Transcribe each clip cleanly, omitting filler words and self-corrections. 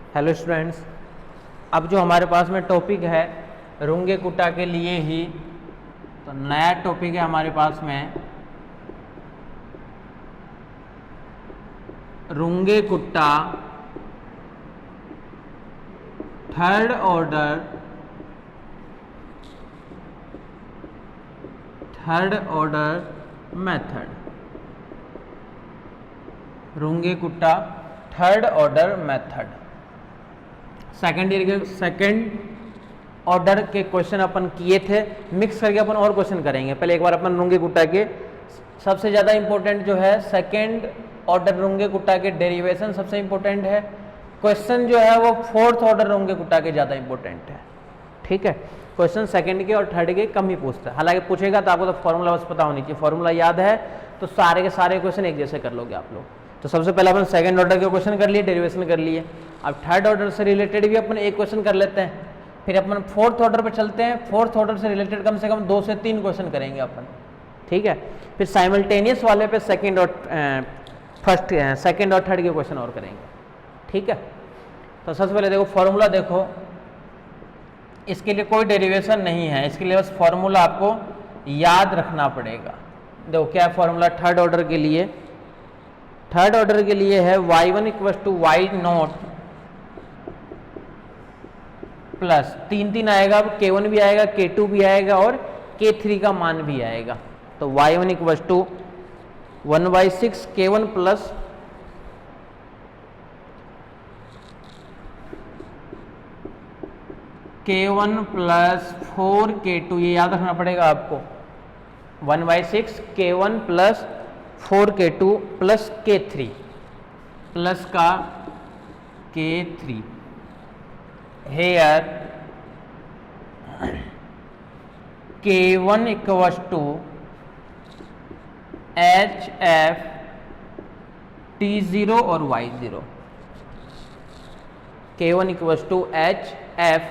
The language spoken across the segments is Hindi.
हेलो स्टूडेंट्स, अब जो हमारे पास में टॉपिक है रुंगे कुटा के लिए ही, तो नया टॉपिक है हमारे पास में Runge Kutta third order method. Runge Kutta third order method second year के सेकेंड ऑर्डर के क्वेश्चन अपन किए थे, मिक्स करके अपन और क्वेश्चन करेंगे। पहले एक बार अपन रुंगे कुट्टा के सबसे ज़्यादा इंपॉर्टेंट जो है सेकेंड ऑर्डर रुंगे कुट्टा के डेरिवेशन सबसे इंपॉर्टेंट है। क्वेश्चन जो है वो फोर्थ ऑर्डर रुंगे कुट्टा के ज़्यादा इंपॉर्टेंट है। ठीक है, क्वेश्चन सेकंड के और थर्ड के कम ही पूछता है, हालांकि पूछेगा तो आपको तो फॉर्मूला बस पता होनी चाहिए। फॉर्मूला याद है तो सारे के सारे क्वेश्चन एक जैसे कर लोगे आप लोग। तो सबसे पहले अपन सेकंड ऑर्डर के क्वेश्चन कर लिए, डेरिवेशन कर लिए। अब थर्ड ऑर्डर से रिलेटेड भी अपन एक क्वेश्चन कर लेते हैं, फिर अपन फोर्थ ऑर्डर पे चलते हैं। फोर्थ ऑर्डर से रिलेटेड कम से कम 2 से 3 क्वेश्चन करेंगे अपन। ठीक है, फिर साइमल्टेनियस वाले पे सेकंड और थर्ड के क्वेश्चन और करेंगे। ठीक है, तो सबसे पहले देखो फॉर्मूला, देखो इसके लिए कोई डेरिवेशन नहीं है, इसके लिए बस फॉर्मूला आपको याद रखना पड़ेगा। देखो क्या है फॉर्मूला थर्ड ऑर्डर के लिए। थर्ड ऑर्डर के लिए है y1 = y0 प्लस 3 आएगा, k1 भी आएगा, k2 भी आएगा और k3 का मान भी आएगा। तो y1 = 1/6 k1 plus k1 plus 4k2, ये याद रखना पड़ेगा आपको। 1/6 k1 plus 4k2 plus k3 plus का k3 hair k1 = HF T0 और Y0। k1 = HF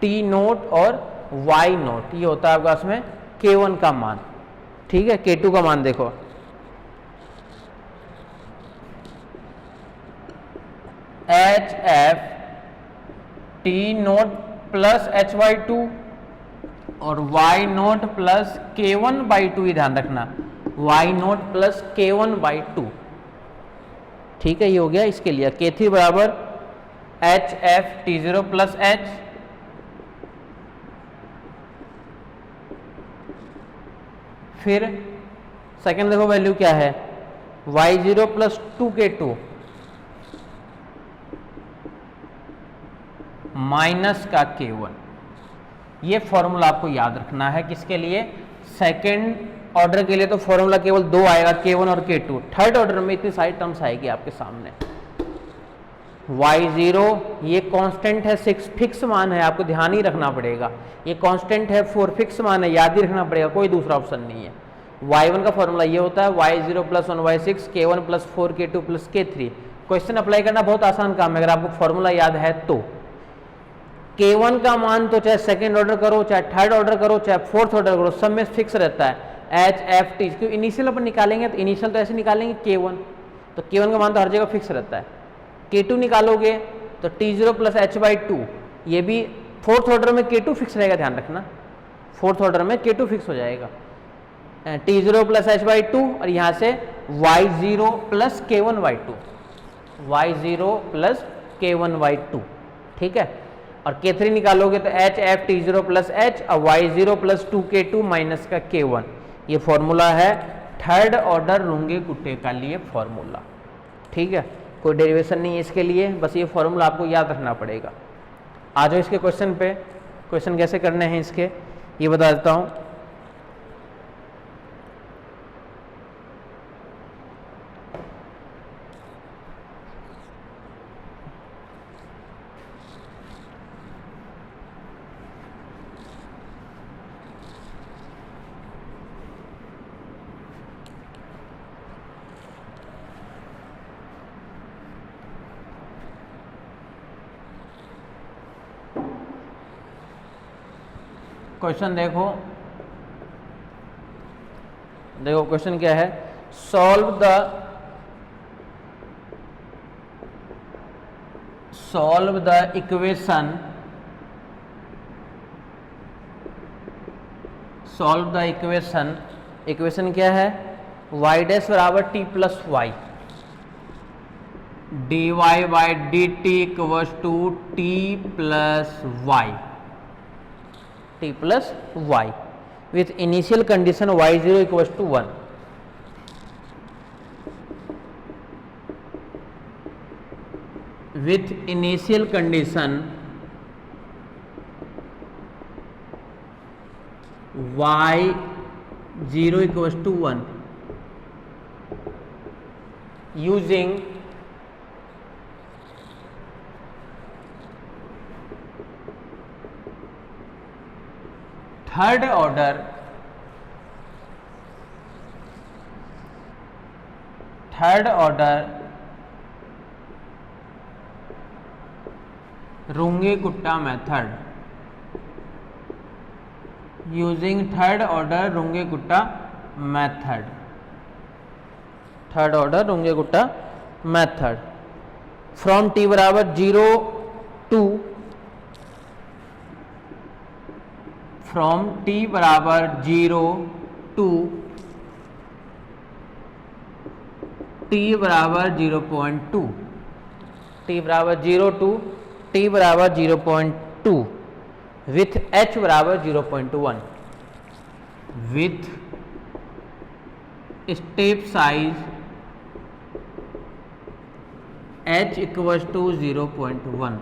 T0 और Y0, ये होता है आपका इसमें k1 का मान। ठीक है, k2 का मान देखो HF T0 प्लस H/2 और Y0 प्लस K1/2, ही ध्यान रखना Y0 प्लस K1/2। ठीक है, ये हो गया इसके लिए। K3 बराबर HF T0 प्लस H फिर सेकंड देखो वैल्यू क्या है Y0 प्लस 2k2 माइनस का k1। ये फॉर्मूला आपको याद रखना है किसके लिए, सेकंड ऑर्डर के लिए। तो फॉर्मूला केवल 2 आएगा, k1 और k2। थर्ड ऑर्डर में इतनी सारी टर्म्स आएगी आपके सामने। y0 ये कांस्टेंट है, 6 फिक्स मान है, आपको ध्यान ही रखना पड़ेगा। ये कांस्टेंट है, 4 फिक्स मान है, याद ही रखना पड़ेगा, कोई दूसरा ऑप्शन नहीं है। y1 का फॉर्मूला ये होता है y0 plus 1/6 k1 plus 4k2 plus k3। Question apply करना बहुत आसान काम है अगर आपको फॉर्मूला याद है तो। k1 का मान तो चाहे सेकंड ऑर्डर करो, चाहे थर्ड ऑर्डर करो, चाहे फोर्थ ऑर्डर करो, सब में फिक्स रहता है HF T। इनिशियल अपन निकालेंगे तो इनिशियल तो ऐसे निकालेंगे k1, तो k1 का मान तो हर जगह फिक्स रहता है। k2 निकालोगे तो T0 प्लस H/2, ये भी फोर्थ ऑर्डर में k2 फिक्स रहेगा, ध्यान रखना फोर्थ ऑर्डर में k2 फिक्स हो जाएगा। T0 प्लस H/2 और यहाँ से Y0 plus K1/2, Y0 plus K1/2। ठीक है, और k3 निकालोगे तो HF T0 प्लस H और Y0 प्लस 2k2 माइनस का k1। ये फॉर्मूला है थर्ड ऑर्डर रुंगे कुट्टे का लिए फॉर्मूला। ठीक है, कोई डेरिवेशन नहीं है इसके लिए, बस ये फॉर्मूला आपको याद रखना पड़ेगा। आ जाओ इसके क्वेश्चन पे। क्वेश्चन कैसे करने हैं इसके ये बता देता हूँ। क्वेश्चन देखो क्वेश्चन क्या है, solve the equation, solve the equation, equation क्या है, y डैश बराबर t plus y, dy by d t equals to t plus y, t plus y with initial condition y0 equals to 1, with initial condition y0 equals to 1 using third order Runge Kutta method, using third order Runge Kutta method, third order Runge Kutta method from t बराबर 0 टू, फ्रॉम t बराबर 0 टू t बराबर 0.2, t बराबर 0 टू t बराबर 0.2 विथ h बराबर 0.1 with step size h equal to 0.1।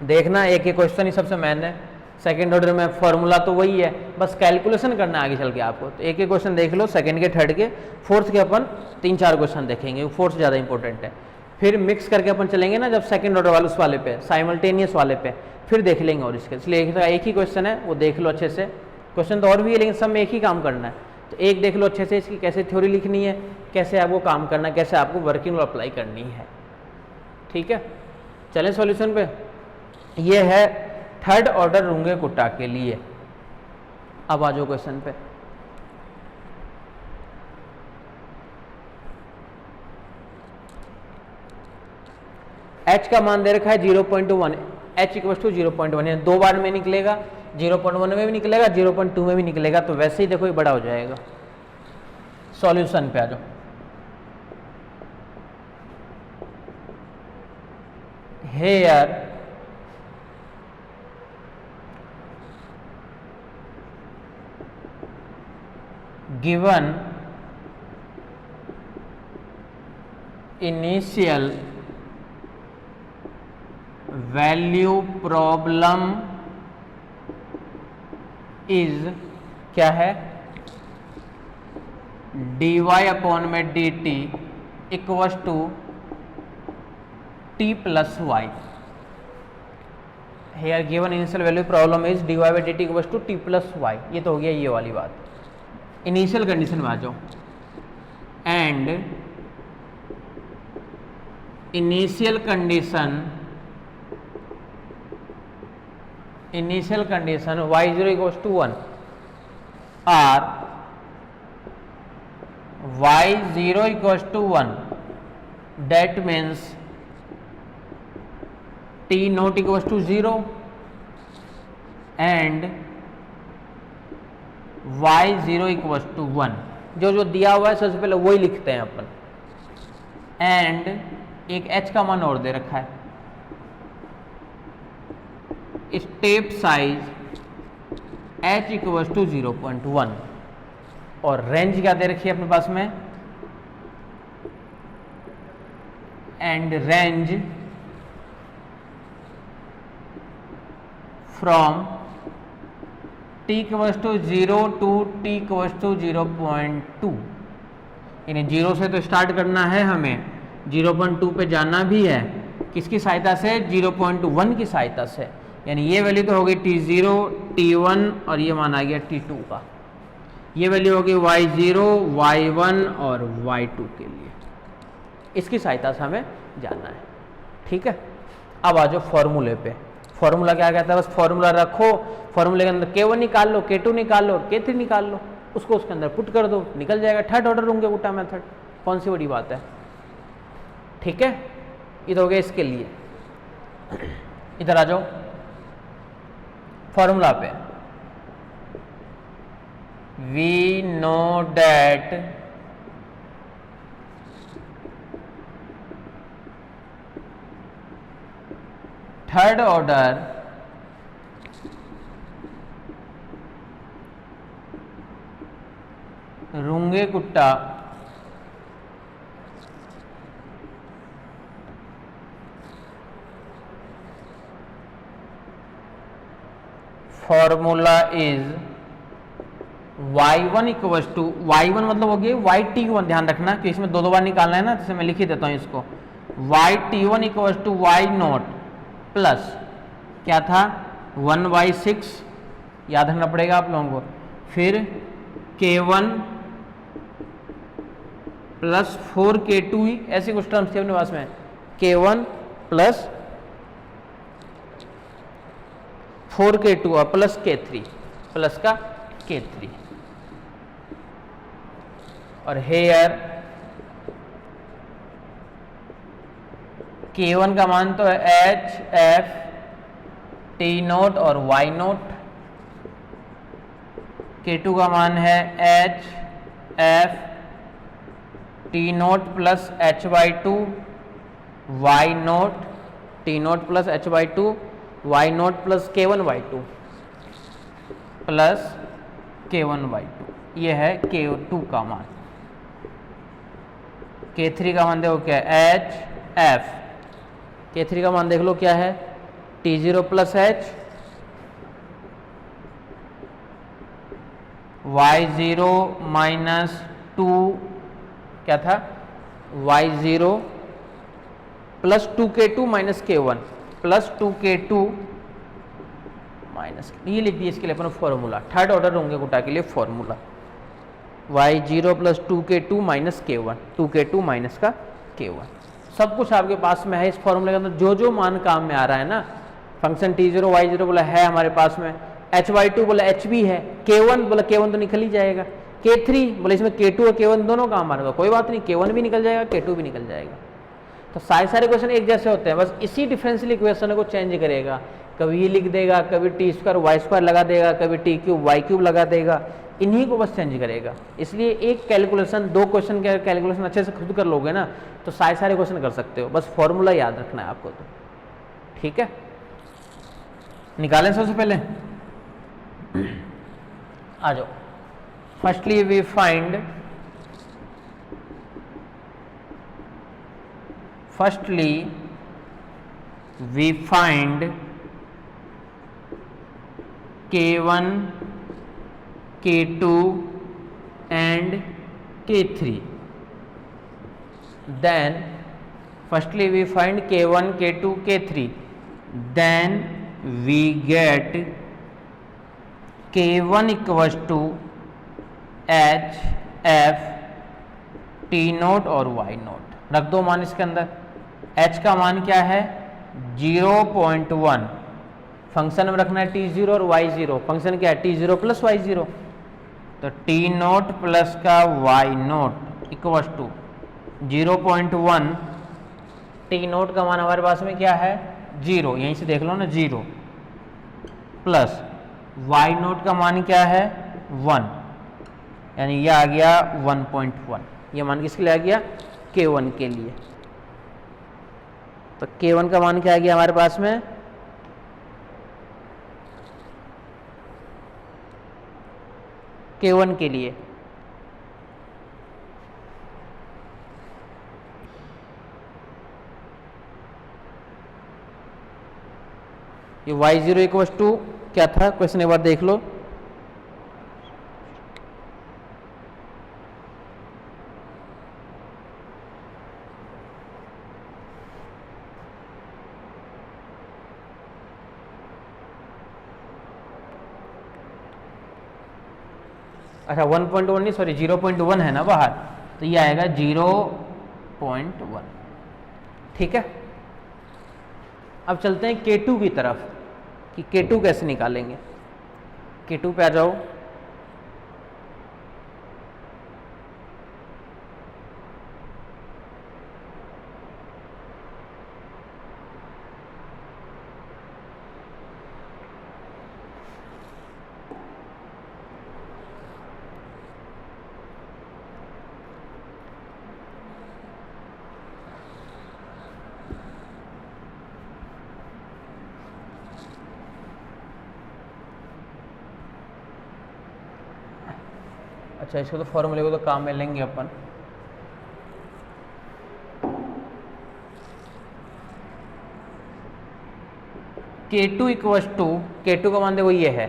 देखना एक ही क्वेश्चन ही सबसे मेन है, सेकेंड ऑर्डर में फॉर्मूला तो वही है, बस कैलकुलेशन करना है आगे चल के आपको। तो एक ही क्वेश्चन देख लो, सेकंड के, थर्ड के, फोर्थ के अपन 3-4 क्वेश्चन देखेंगे, फोर्थ ज़्यादा इंपॉर्टेंट है। फिर मिक्स करके अपन चलेंगे ना जब सेकंड ऑर्डर वाले उस वाले पे, साइमल्टेनियस वाले पे, फिर देख लेंगे और इसके। इसलिए एक ही क्वेश्चन है, वो देख लो अच्छे से। क्वेश्चन तो और भी है लेकिन सब में एक ही काम करना है, तो एक देख लो अच्छे से, इसकी कैसे थ्योरी लिखनी है, कैसे आपको काम करना है, कैसे आपको वर्किंग अप्लाई करनी है। ठीक है, चलें सॉल्यूशन पे। ये है थर्ड ऑर्डर रुंगे-गुट्टा के लिए। अब आ जाओ क्वेश्चन पे। h का मान दे रखा है 0.1, h इक्वल टू 0.1, यानी 2 बार में निकलेगा, 0.1 में भी निकलेगा, 0.2 में भी निकलेगा, तो वैसे ही देखो ये बड़ा हो जाएगा। सॉल्यूशन पे आ जाओ। Here given initial value problem is क्या है, dy अपॉन में dt equals to t plus y. Here given initial value problem is dy by dt equals to t plus y. ये तो हो गया ये वाली बात। इनिशियल कंडीशन में आ जाओ। And initial condition y0 equals to 1 और y0 equals to 1, that means t not equals to 0 and y0 equals to 1। जो जो दिया हुआ है सबसे पहले वही लिखते हैं अपन। एंड एक h का मान और दे रखा है, step size h equals to 0.1 और रेंज क्या दे रखी है अपने पास में, and range from t equals to 0 to t equals to 0.2, यानी 0 से तो स्टार्ट करना है हमें, 0.2 पे जाना भी है। किसकी सहायता से, 0.1 की सहायता से। यानी ये वैल्यू तो हो गई t0, t1 और ये मान आ गया t2 का। ये वैल्यू होगी y0, y1 और y2 के लिए। इसकी सहायता से हमें जाना है। ठीक है, अब आ जाओ फॉर्मूले पे। फॉर्मूला क्या कहता है, बस फॉर्मूला रखो, फॉर्मूले के अंदर K1 निकाल लो, K2 निकाल लो और K3 निकाल लो, उसको उसके अंदर पुट कर दो, निकल जाएगा। थर्ड ऑर्डर रुंगे-गुट्टा मेथड, कौन सी बड़ी बात है। ठीक है, ये तो हो गया इसके लिए। इधर आ जाओ फॉर्मूला पे, we know that third order Runge Kutta formula is y1 equals to, y1 मतलब हो गया yt1, ध्यान रखना कि इसमें दो बार निकालना है ना, जैसे मैं लिख ही देता हूं इसको, yt1 equals to y0 plus क्या था 1/6, याद रखना पड़ेगा आप लोगों को, फिर k1 प्लस 4k2, ऐसी कुछ टर्म्स थे अपने पास में, k1 प्लस 4k2 और प्लस k3, प्लस का k3, और हेयर k1 का मान तो है h f t0 और y0, k2 का मान है h f t0 plus h/2 y0 t0 plus h/2 y0 plus k1/2 plus k1/2, ये है k2 का मान। k3 का मान देखो क्या है h f, k3 का मान देख लो क्या है t0 plus h y0 minus 2, क्या था y0 plus 2k2 minus k1 plus 2k2 minus, ये लिख दिया इसके लिए अपना फॉर्मूला, थर्ड ऑर्डर रुंगे-कुट्टा के लिए formula y0 plus 2k2 minus k1, 2k2 minus का k1, सब कुछ आपके पास में है इस फॉर्मूले के अंदर, जो जो मान काम में आ रहा है ना, फंक्शन t0 y0 बोला है हमारे पास में, h/2 बोला h भी है, k1 बोला k1 तो निकल ही जाएगा, k3 बोले इसमें k2 और k1 दोनों काम आ रहा है, कोई बात नहीं, k1 भी निकल जाएगा k2 भी निकल जाएगा। तो सारे क्वेश्चन एक जैसे होते हैं, बस इसी डिफरेंशियल इक्वेशन को चेंज करेगा, कभी ये लिख देगा, कभी t² y² लगा देगा, कभी t³ y³ लगा देगा, इन्हीं को बस चेंज करेगा। इसलिए एक कैलकुलेशन, दो क्वेश्चन के कैलकुलेशन अच्छे से खुद कर लोगे ना तो सारे क्वेश्चन कर सकते हो, बस फॉर्मूला याद रखना है आपको, तो ठीक है। निकालें सबसे पहले, आ जाओ। Firstly we find k1 k2 and k3, then firstly we find k1 k2 k3, then we get k1 equals to h f t0 और y0, रख दो मान इसके अंदर। h का मान क्या है 0.1, फंक्शन में रखना है t0 और y0, फंक्शन क्या है t0 प्लस y0, तो t0 प्लस का y0 इक्वल्स टू 0.1, t0 का मान हमारे पास में क्या है 0, यहीं से देख लो ना 0, प्लस y0 का मान क्या है 1, यानी ये आ गया 1.1, ये मान किसके लिए आ गया k1 के लिए। तो k1 का मान क्या आ गया हमारे पास में k1 के लिए ये y0 इक्वल्स टू क्या था, क्वेश्चन एक बार देख लो, अच्छा 1.1 नहीं सॉरी 0.1 है ना बाहर, तो ये आएगा 0.1, ठीक है। अब चलते हैं K2 की तरफ कि K2 कैसे निकालेंगे। K2 पे आ जाओ, अच्छा, इसको तो फॉर्मूले को तो काम में लेंगे अपन। K2 इक्वल्स टू, K2 का मान देखो ये है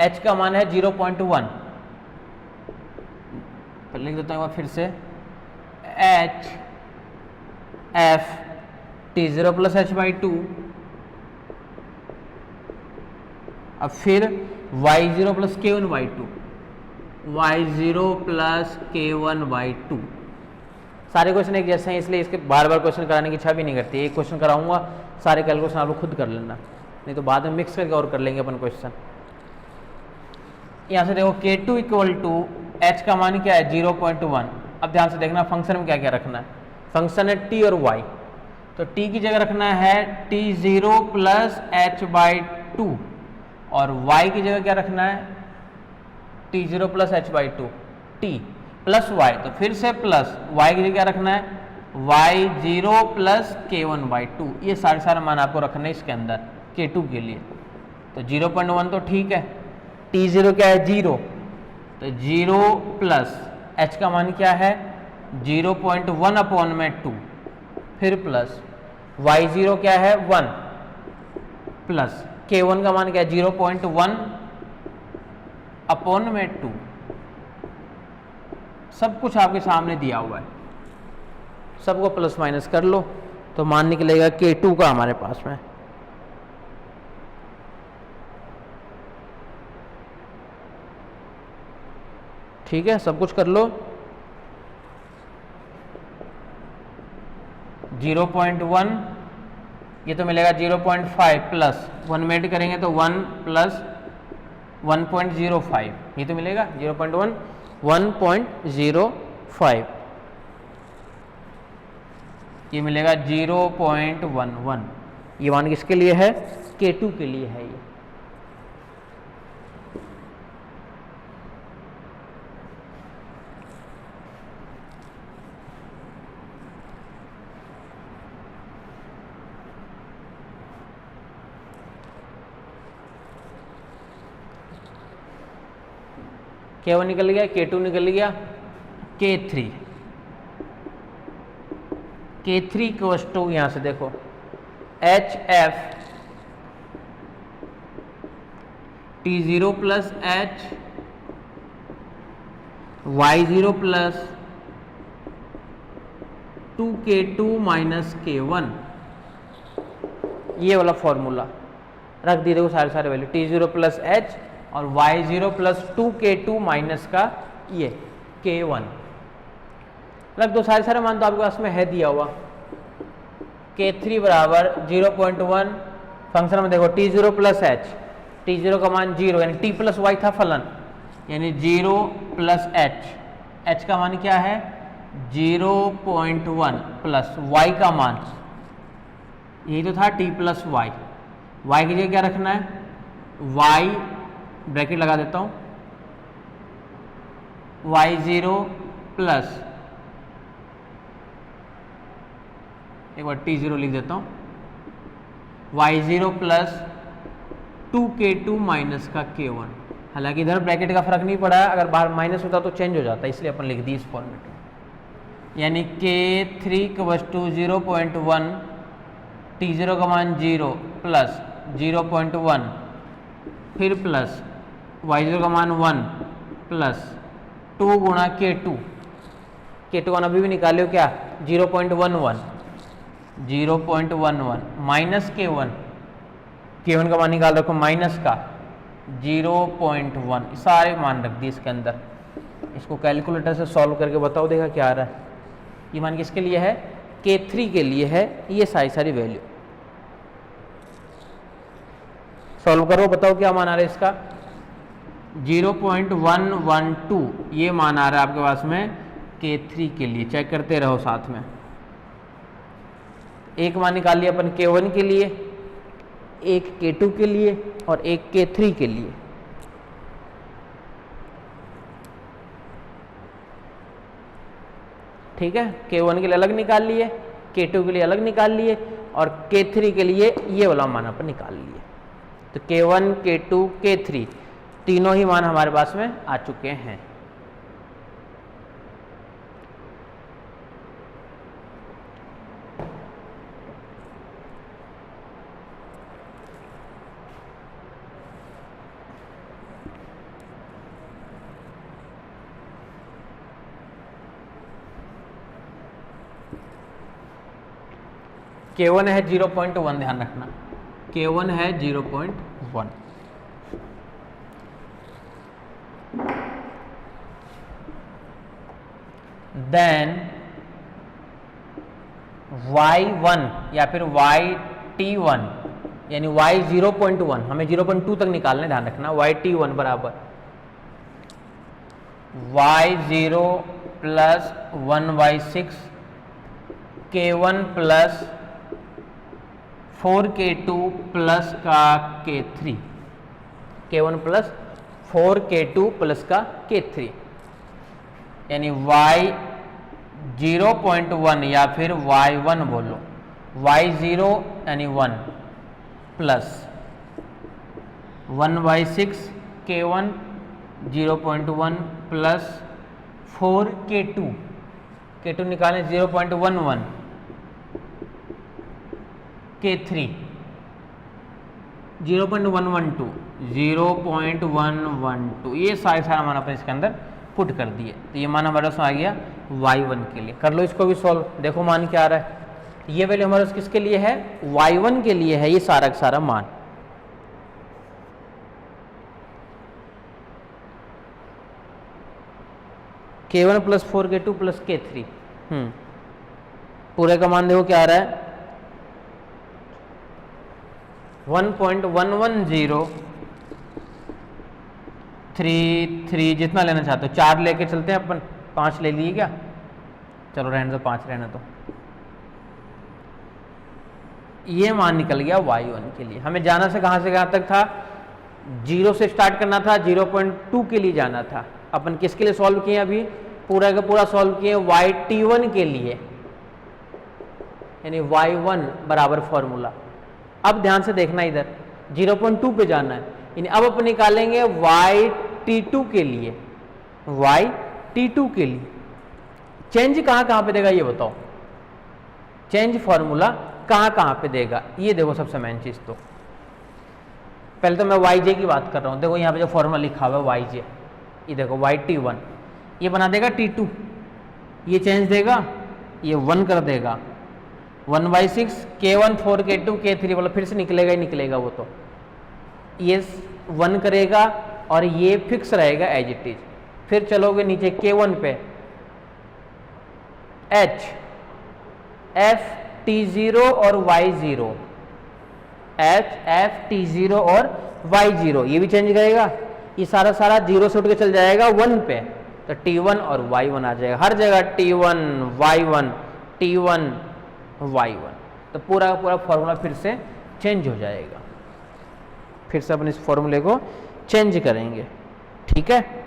H का मान है 0.1, लिख देता हूँ फिर से, H F T0 plus H/2, अब फिर Y0 plus K1/2, Y0 plus K1/2। सारे क्वेश्चन एक जैसे हैं, इसलिए इसके बार बार क्वेश्चन कराने की इच्छा भी नहीं करती। एक क्वेश्चन कराऊंगा, सारे कैलकुलेशन आप लोग खुद कर लेना, नहीं तो बाद में मिक्स करके और कर लेंगे अपन क्वेश्चन। यहाँ से देखो K2 इक्वल टू H का मान क्या है 0.1। अब ध्यान से देखना फंक्शन में क्या क्या रखना है। फंक्शन है T और Y, तो T की जगह रखना है T0 प्लस H/2 और Y की जगह क्या रखना है T0 plus H/2, T plus Y, तो फिर से प्लस Y की जगह क्या रखना है Y0 प्लस K1/2। ये सारे मान आपको रखना है इसके अंदर K2 के लिए। तो 0.1 तो ठीक है, T0 क्या है 0, तो 0 प्लस H का मान क्या है 0.1/2, फिर प्लस Y0 क्या है 1 प्लस K1 का मान क्या है 0.1/2। सब कुछ आपके सामने दिया हुआ है, सबको प्लस माइनस कर लो तो मान निकलेगा K2 का हमारे पास में। ठीक है, सब कुछ कर लो। 0.1 ये तो मिलेगा 0.5 प्लस 1 में ऐड करेंगे तो 1 प्लस 1.05, ये तो मिलेगा 0.1 1.05, ये मिलेगा 0.11। ये मान किसके लिए है K2 के लिए है। ये K1 निकल गया, K2 निकल गया, K3 इक्वल्स टू, यहां से देखो HF T0 plus H Y0 plus 2K2 minus K1, ये वाला फॉर्मूला रख दिए। देखो सारे वैल्यू T0 प्लस H और Y0 प्लस 2K2 माइनस का ये K1 रख दो। सारे मान तो आपके पास में है दिया हुआ। K3 बराबर 0.1, फंक्शन में देखो T0 प्लस H, T0 का मान 0 यानी T प्लस Y था फलन, यानी 0 प्लस H का मान क्या है 0.1 प्लस Y का मान, यही तो था T प्लस Y की जगह क्या रखना है Y, ब्रैकेट लगा देता हूं, Y0 प्लस, एक बार T0 लिख देता हूं, Y0 प्लस 2K2 माइनस का K1। हालांकि इधर ब्रैकेट का फर्क नहीं पड़ा है, अगर बाहर माइनस होता तो चेंज हो जाता, इसलिए अपन लिख दी इस फॉर्मेट में। यानी K3 इक्वल्स टू 0.1, T0 का मान 0 प्लस 0.1, फिर प्लस Y0 का मान 1 प्लस 2 गुणा K2 का अभी भी निकालियो क्या 0.11 माइनस K1 का मान निकाल रखो माइनस का 0.1, सारे मान रख दिए इसके अंदर। इसको कैलकुलेटर से सॉल्व करके बताओ, देखा क्या आ रहा है। ये मान किसके लिए है K3 के लिए है, ये सारी वैल्यू सॉल्व करो, बताओ क्या मान आ रहा है इसका 0.112, ये मान आ रहा है आपके पास में K3 के लिए। चेक करते रहो साथ में। एक मान निकाल लिया अपन K1 के लिए, एक K2 के लिए और एक K3 के लिए। ठीक है, K1 के लिए अलग निकाल लिए, K2 के लिए अलग निकाल लिए और K3 के लिए ये वाला मान अपन निकाल लिए। तो K1 K2 K3 तीनों ही मान हमारे पास में आ चुके हैं। K1 है 0.1, ध्यान रखना K1 है 0.1। देन y1 या फिर yt1 यानी y 0.1, हमें 0.2 तक निकालने, ध्यान रखना yt1 बराबर y0 plus 1/6 K1 plus 4K2 plus का K3, K1 plus 4K2 plus का K3 यानी y 0.1 या फिर y1 बोलो, y0 यानी 1 plus 1/6 K1 0.1 plus 4K2, K2 निकालें 0.11 K3 0.112 0.112, ये सारा मान अपन इसके अंदर पुट कर दिए, तो ये मान हमारे पास आ गया y1 के लिए। कर लो इसको भी सॉल्व, देखो मान क्या आ रहा है। ये वैल्यू हमारे पास किसके लिए है, y1 के लिए है ये सारा का सारा मान। K1 plus 4K2 plus K3, पूरे का मान देखो क्या आ रहा है 1.1103 जितना लेना चाहते हो, 4 लेके चलते हैं अपन, 5 ले लिए क्या, चलो रहने दो 5 रहने दो। ये मान निकल गया y1 के लिए। हमें जाना से कहां तक था, 0 से स्टार्ट करना था, 0.2 के लिए जाना था। अपन किसके लिए सॉल्व किए, अभी पूरा का पूरा सॉल्व किए yt1 के लिए, यानी y1 बराबर फॉर्मूला। अब ध्यान से देखना, इधर 0.2 पे जाना है, यानी अब अपन निकालेंगे yt2 के लिए, yt2 के लिए चेंज कहां पे देगा ये बताओ, चेंज फॉर्मूला कहां पे देगा, ये देखो सबसे मेन चीज। तो पहले तो मैं yj की बात कर रहा हूं, देखो यहाँ पे जो फॉर्मूला लिखा हुआ है yj, ये देखो yt1 ये बना देगा t2, ये चेंज देगा, ये 1 कर देगा, 1/6 K1 4K2 K3 बोला, फिर से निकलेगा ही निकलेगा वो, तो ये 1 करेगा और ये फिक्स रहेगा एज इट इज। फिर चलोगे नीचे K1 पे, H F T0 और Y0, H F T0 और Y0 ये भी चेंज करेगा, ये सारा 0 से उठ के चल जाएगा 1 पे, तो T1 और Y1 आ जाएगा, हर जगह T1 Y1 T1 y1, तो पूरा का पूरा फॉर्मूला फिर से चेंज हो जाएगा। फिर से अपन इस फॉर्मूले को चेंज करेंगे, ठीक है।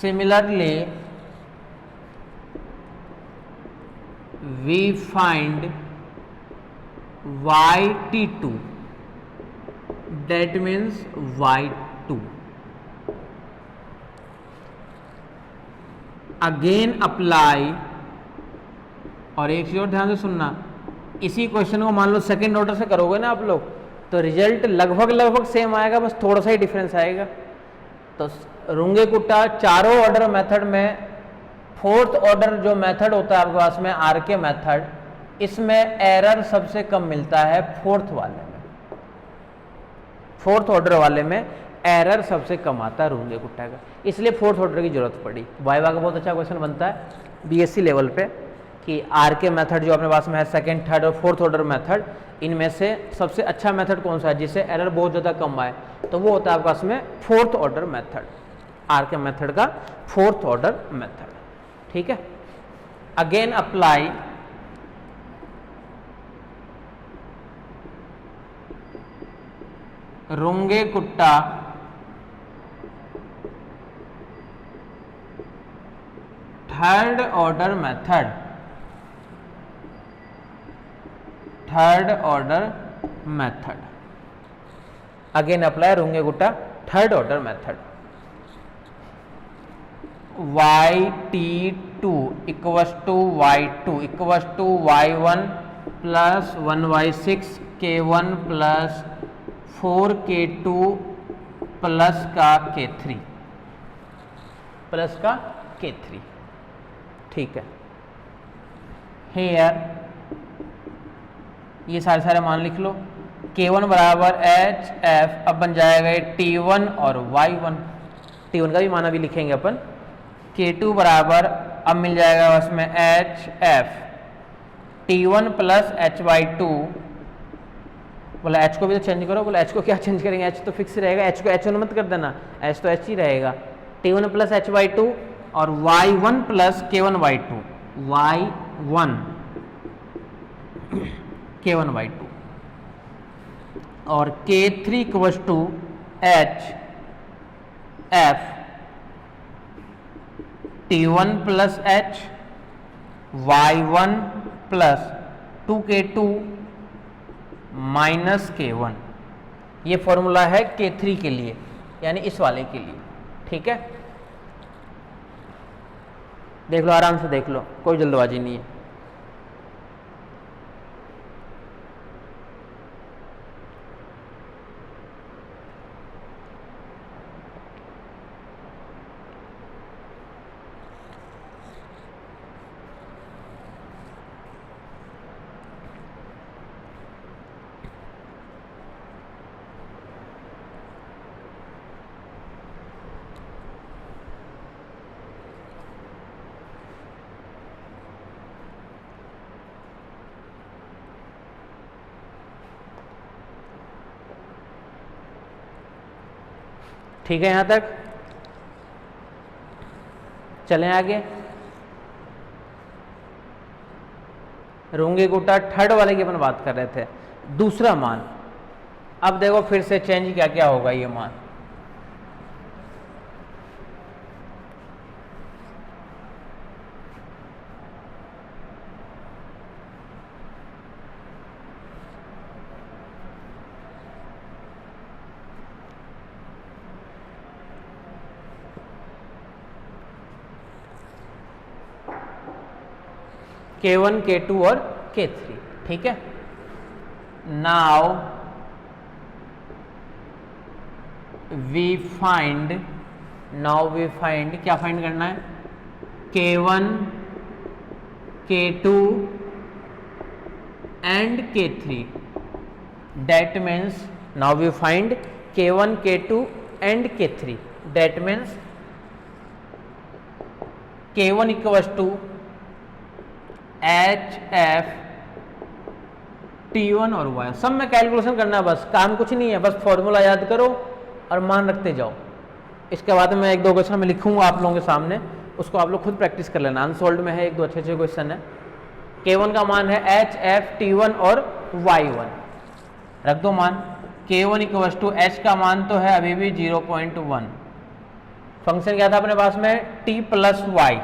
Similarly, we find yt2, that means y2. Again apply, और एक चीज और ध्यान से सुनना, इसी क्वेश्चन को मान लो सेकेंड ऑर्डर से करोगे ना आप लोग, तो रिजल्ट लगभग सेम आएगा, बस थोड़ा सा ही डिफरेंस आएगा। तो रुंगे कुट्टा चारों ऑर्डर मेथड में फोर्थ ऑर्डर जो मेथड होता है आपके पास में आरके मेथड, इसमें एरर सबसे कम मिलता है फोर्थ वाले में, फोर्थ ऑर्डर वाले में एरर सबसे कम आता है रुंगे कुट्टा का, इसलिए फोर्थ ऑर्डर की जरूरत पड़ी। वाइवा का बहुत अच्छा क्वेश्चन बनता है बीएससी लेवल पे कि आरके मेथड जो अपने पास में है सेकेंड थर्ड और फोर्थ ऑर्डर मेथड, इनमें से सबसे अच्छा मेथड कौन सा है जिससे एरर बहुत ज़्यादा कम आए, तो वो होता है आपके पास में fourth order method. R K method का फोर्थ ऑर्डर मेथड। ठीक है, again apply Runge Kutta third order method, third order method. Again apply Runge Kutta third order method. yt2 equals to y2 equals to y1 plus 1y6 k1 plus 4k2 plus का k3 प्लस का k3। ठीक है, हेयर ये सारे मान लिख लो। k1 बराबर एच एफ, अब बन जाएगा t1 और y1, t1 का भी मान अभी लिखेंगे अपन। k2 बराबर अब मिल जाएगा उसमें H F t1 plus H by two. बोला एच को भी तो चेंज करो, बोला एच को क्या चेंज करेंगे, एच तो फिक्स रहेगा, एच को एच मत कर देना, एच तो एच ही रहेगा। t1 plus H by two और y1 plus k1 by two, y1 k1 by two और k3 equals to H F t1 plus H y1 plus 2k2 minus k1। ये फॉर्मूला है k3 के लिए, यानी इस वाले के लिए। ठीक है, देख लो आराम से देख लो, कोई जल्दबाजी नहीं है। ठीक है, यहां तक चलें आगे। रुंगे-कुट्टा थर्ड वाले की अपन बात कर रहे थे। दूसरा मान, अब देखो फिर से चेंज क्या क्या होगा ये मान। k1 k2 और k3। ठीक है, नाउ वी फाइंड क्या फाइंड करना है, k1 k2 and k3। That means now we find k1 k2 and k3। That means k1 equals to H F t1 और y। सब में कैलकुलेशन करना है, बस काम कुछ नहीं है, बस फॉर्मूला याद करो और मान रखते जाओ। इसके बाद में एक दो क्वेश्चन मैं लिखूंगा आप लोगों के सामने, उसको आप लोग खुद प्रैक्टिस कर लेना। अनसोल्ड में है एक दो अच्छे क्वेश्चन है। k1 का मान है एच एफ t1 और y1, रख दो मान। k1 इक्वल्स टू एच का मान तो है अभी भी 0.1। फंक्शन क्या था अपने पास में, t प्लस वाई।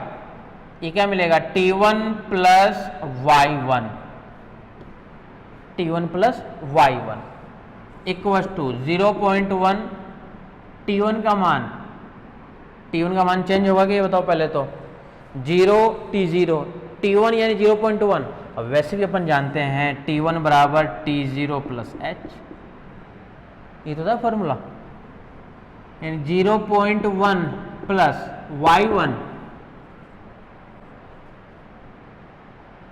ये क्या मिलेगा, t1 plus y1, t1 plus y1 equals to 0.1। t1 का मान चेंज होगा कि ये बताओ पहले तो, 0 t0 t1 यानी 0.1। अब वैसे भी अपन जानते हैं t1 बराबर t0 प्लस h, ये तो था फॉर्मूला। यानी 0.1 प्लस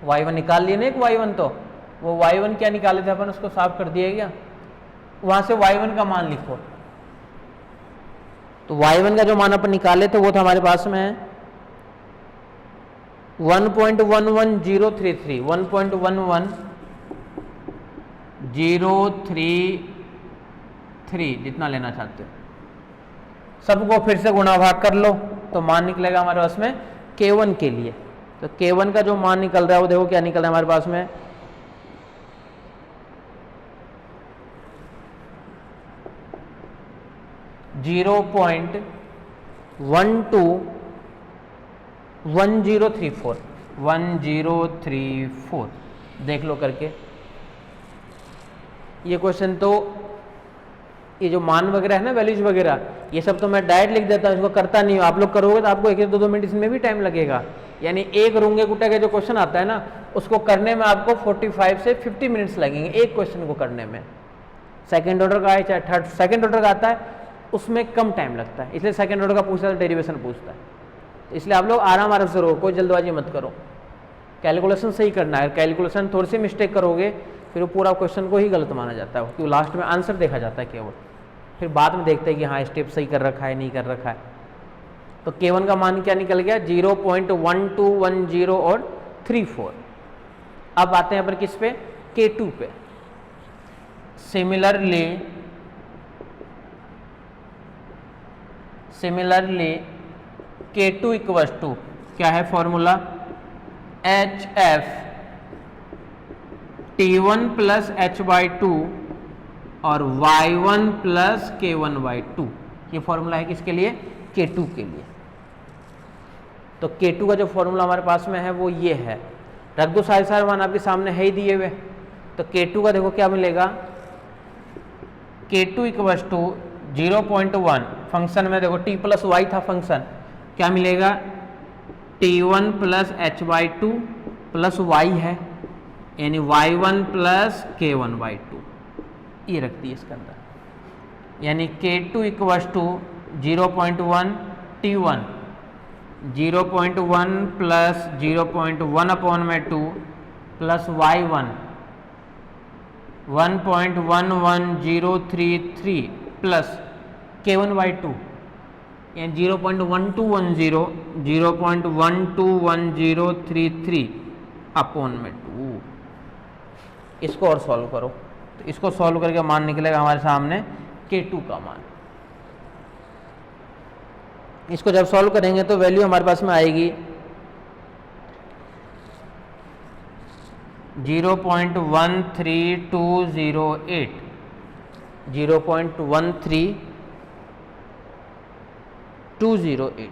y1 निकाल लिए ना एक y1, तो वो y1 क्या निकाले थे अपन, उसको साफ कर दिया गया। वहां से y1 का मान लिखो, तो y1 का जो मान अपन निकाले थे वो था हमारे पास में 1.11033 1.11033 जितना लेना चाहते हो, सबको फिर से गुणा भाग कर लो तो मान निकलेगा हमारे पास में K1 के लिए। तो K1 का जो मान निकल रहा है वो देखो क्या निकल रहा है हमारे पास में 0.121034 देख लो करके। ये क्वेश्चन तो ये जो मान वगैरह है ना, वैल्यूज वगैरह, ये सब तो मैं डायरेक्ट लिख देता हूँ, इसको करता नहीं हूँ। आप लोग करोगे तो आपको 1-2 मिनट इसमें भी टाइम लगेगा। यानी एक रूंगे गुट्टे का जो क्वेश्चन आता है ना, उसको करने में आपको 45 से 50 मिनट्स लगेंगे एक क्वेश्चन को करने में। सेकंड ऑर्डर का है चाहे थर्ड, सेकंड ऑर्डर का आता है उसमें कम टाइम लगता है, इसलिए सेकंड ऑर्डर का पूछता है तो डेरिवेशन पूछता है। इसलिए आप लोग आराम से रहो, कोई जल्दबाजी मत करो, कैलकुलेशन सही करना है। कैलकुलेशन थोड़ी सी मिस्टेक करोगे फिर वो पूरा क्वेश्चन को ही गलत माना जाता है, क्योंकि लास्ट में आंसर देखा जाता है केवल, फिर बाद में देखते हैं कि हाँ स्टेप सही कर रखा है नहीं कर रखा है। तो K1 का मान क्या निकल गया 0.1210 और 34। अब आते हैं अपन किस पे, K2 पे। सिमिलरली K2 इक्वल्स टू क्या है formula, HF T1 plus H/2 और Y1 प्लस K1/2। ये फॉर्मूला है किसके लिए, K2 के लिए। तो K2 का जो फॉर्मूला हमारे पास में है वो ये है, रख दो सारे मान आपके सामने है ही दिए हुए। तो K2 का देखो क्या मिलेगा, K2 इक्वल्स टू 0.1 फंक्शन में देखो T प्लस Y था फंक्शन, क्या मिलेगा T1 plus H/2 plus Y है, यानी Y1 प्लस K1/2 ये रखती है इसके अंदर। यानी K2 equals to 0.1 T1 0.1 plus 0.1/2 plus Y1 1.11033 plus K1/2 यानी 0.121033 इसको और सॉल्व करो तो इसको सॉल्व करके मान निकलेगा हमारे सामने K2 का मान। इसको जब सॉल्व करेंगे तो वैल्यू हमारे पास में आएगी 0.13208 0.13208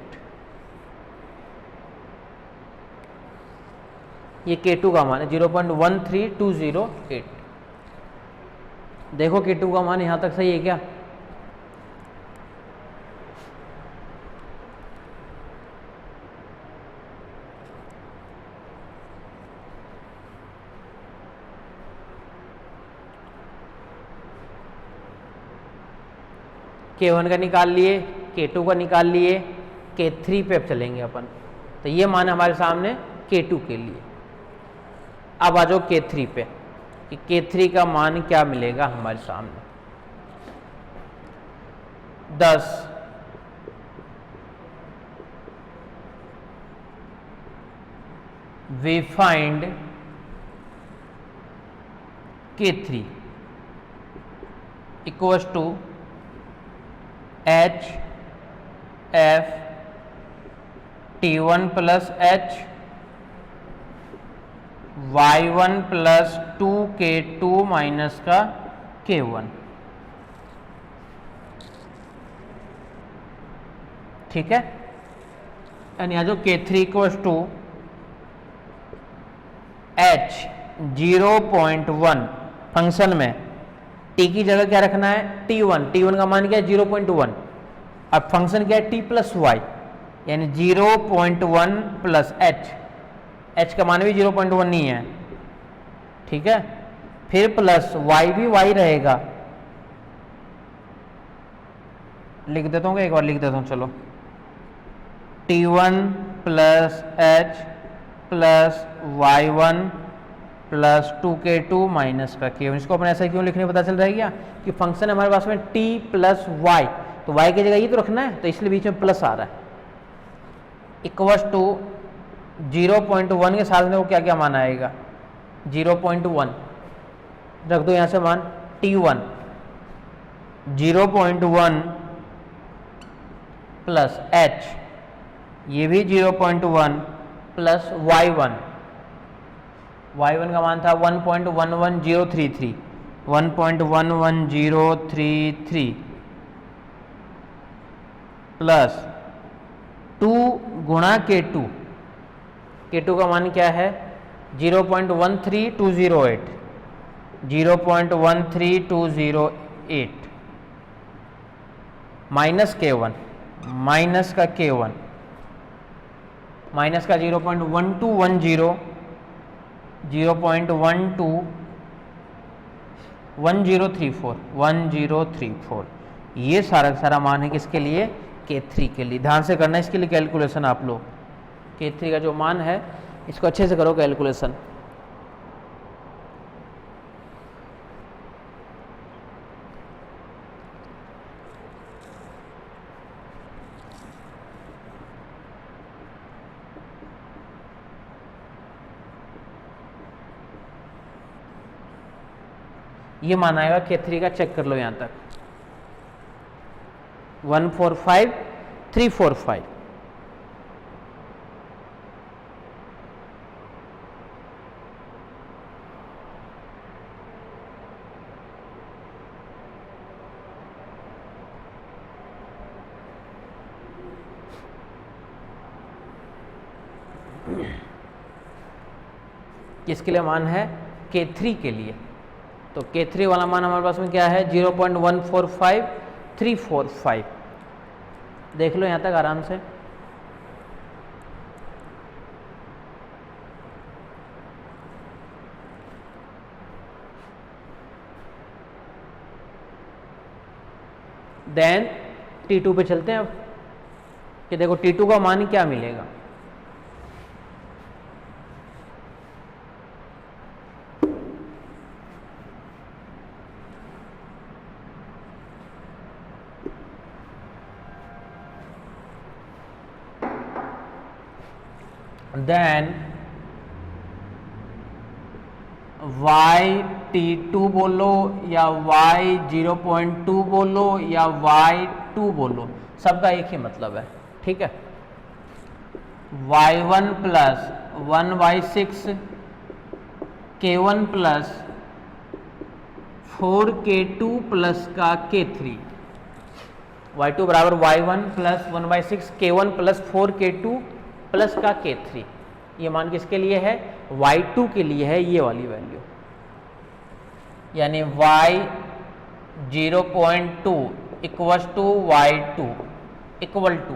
ये K2 का मान है 0.13208। देखो K2 का मान यहां तक सही है क्या, K1 का निकाल लिए, K2 का निकाल लिए, K3 पे अब चलेंगे अपन। तो ये मान हमारे सामने K2 के लिए। अब आ जाओ K3 पे कि K3 का मान क्या मिलेगा हमारे सामने। 10 we find K3 equals to H F T1 plus H Y1 plus 2K2 minus का K1। ठीक है, यानी आ जाओ K3 equals to H 0.1 function में T की जगह क्या रखना है T1 का मान क्या है 0.1। अब फंक्शन क्या है T प्लस Y यानी 0.1 प्लस H का मान भी 0.1 नहीं है, ठीक है। फिर प्लस Y भी Y रहेगा, लिख देता हूँ एक बार लिख देता हूँ चलो, T1 plus H plus Y1 plus 2K2 minus का K1। इसको अपने ऐसा क्यों लिखने पता चल रहा है क्या कि फंक्शन है हमारे पास में T प्लस Y, तो Y की जगह ये तो रखना है, तो इसलिए बीच में प्लस आ रहा है। इक्वल्स टू 0.1 के साथ में वो क्या क्या मान आएगा 0.1 रख दो यहाँ से मान T1 0.1 प्लस h, ये भी 0.1 प्लस y1 का मान था 1.11033 प्लस 2 गुणा K2 का मान क्या है 0.13208 माइनस K1 माइनस का 0.1210 1034 ये सारा मान है किसके लिए K3 के लिए। ध्यान से करना इसके लिए कैलकुलेशन आप लोग। K3 का जो मान है इसको अच्छे से करो कैलकुलेशन। ये मान आएगा K3 का, चेक कर लो यहां तक 145345। किसके लिए मान है K3 के लिए। तो K3 वाला मान हमारे पास में क्या है 0.145345। देख लो यहां तक आराम से। देन T2 पे चलते हैं अब कि देखो T2 का मान क्या मिलेगा। देन YT2 बोलो या Y0.2 बोलो या Y2 बोलो, सबका एक ही मतलब है, ठीक है। Y1 plus 1/6 K1 plus 4K2 plus का K3। Y2 बराबर Y1 plus 1/6 K1 plus 4K2 plus का K3। ये मान किसके लिए है Y2 के लिए है, ये वाली वैल्यू, यानी Y0.2 equal to Y2 equal to,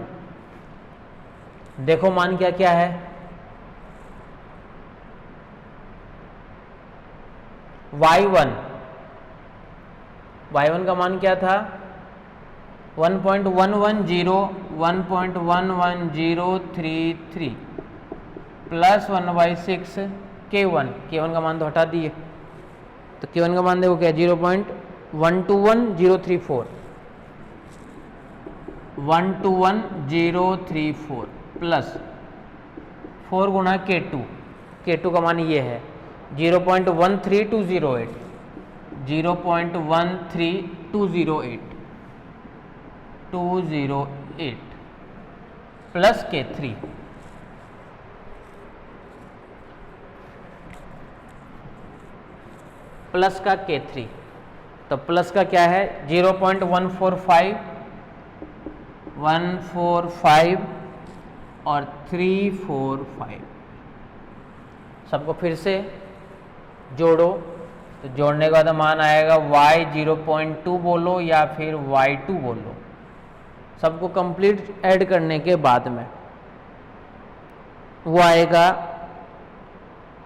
देखो मान क्या क्या है Y1 का मान क्या था 1.1103 प्लस 1/6 K1 का मान तो हटा दिए, तो K1 का मान देखो क्या 0.121034 121,034 प्लस 4 गुणा K2 का मान ये है 0.13208 208 प्लस K3 प्लस का K3। तो प्लस का क्या है 0.145 और 345। सबको फिर से जोड़ो, तो जोड़ने के बाद मान आएगा Y0.2 बोलो या फिर Y2 बोलो। सबको कंप्लीट ऐड करने के बाद में वो आएगा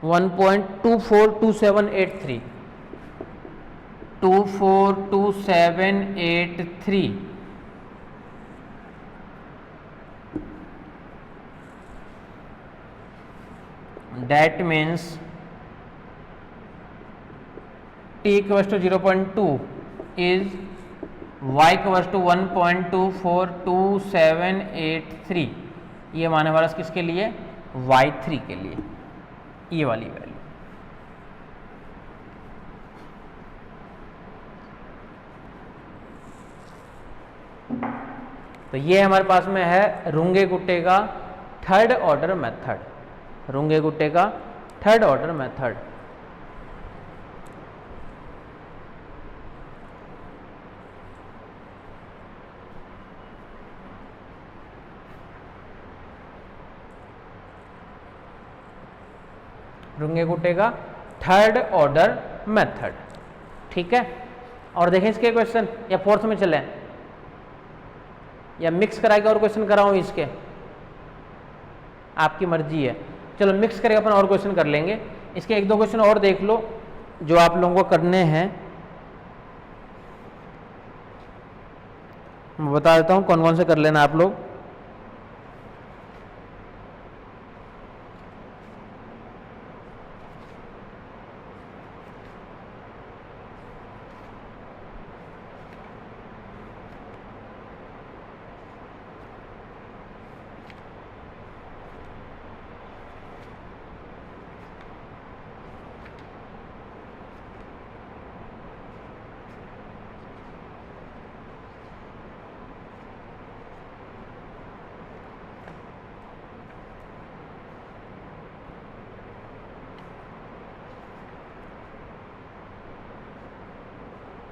1.242783 242783। That means T equals to 0.2 is Y equals to 1.242783। ये माने वाला किसके लिए Y3 के लिए, ये वाली वैल्यू। तो ये हमारे पास में है रुंगे गुट्टे का third order method, Runge Gutte का third order method. Runge Gutte का थर्ड ऑर्डर मेथड, ठीक है। और देखें इसके क्वेश्चन, या फोर्थ में चलें या मिक्स कराएगा और क्वेश्चन कराऊं इसके, आपकी मर्जी है। चलो मिक्स करके अपन और क्वेश्चन कर लेंगे। इसके एक दो क्वेश्चन और देख लो जो आप लोगों को करने हैं, मैं बता देता हूं कौन कौन से कर लेना आप लोग।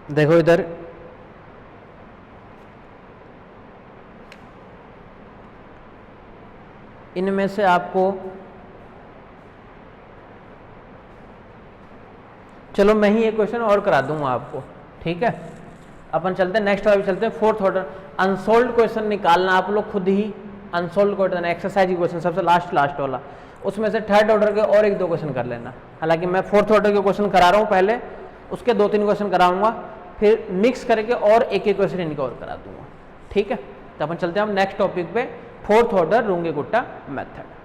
देखो इधर इनमें से आपको, चलो मैं ही एक क्वेश्चन और करा दूंगा आपको, ठीक है। अपन चलते हैं नेक्स्ट वाला, चलते हैं फोर्थ ऑर्डर। अनसोल्ड क्वेश्चन निकालना आप लोग खुद ही, अनसोल्ड क्वेश्चन एक्सरसाइज क्वेश्चन सबसे लास्ट वाला, उसमें से थर्ड ऑर्डर के और एक दो क्वेश्चन कर लेना। हालांकि मैं फोर्थ ऑर्डर के क्वेश्चन करा रहा हूँ पहले, उसके 2-3 क्वेश्चन कराऊंगा, फिर मिक्स करके और एक क्वेश्चन इनका और करा दूंगा, ठीक है। तो अपन चलते हैं हम नेक्स्ट टॉपिक पे, fourth order Runge Gutta method.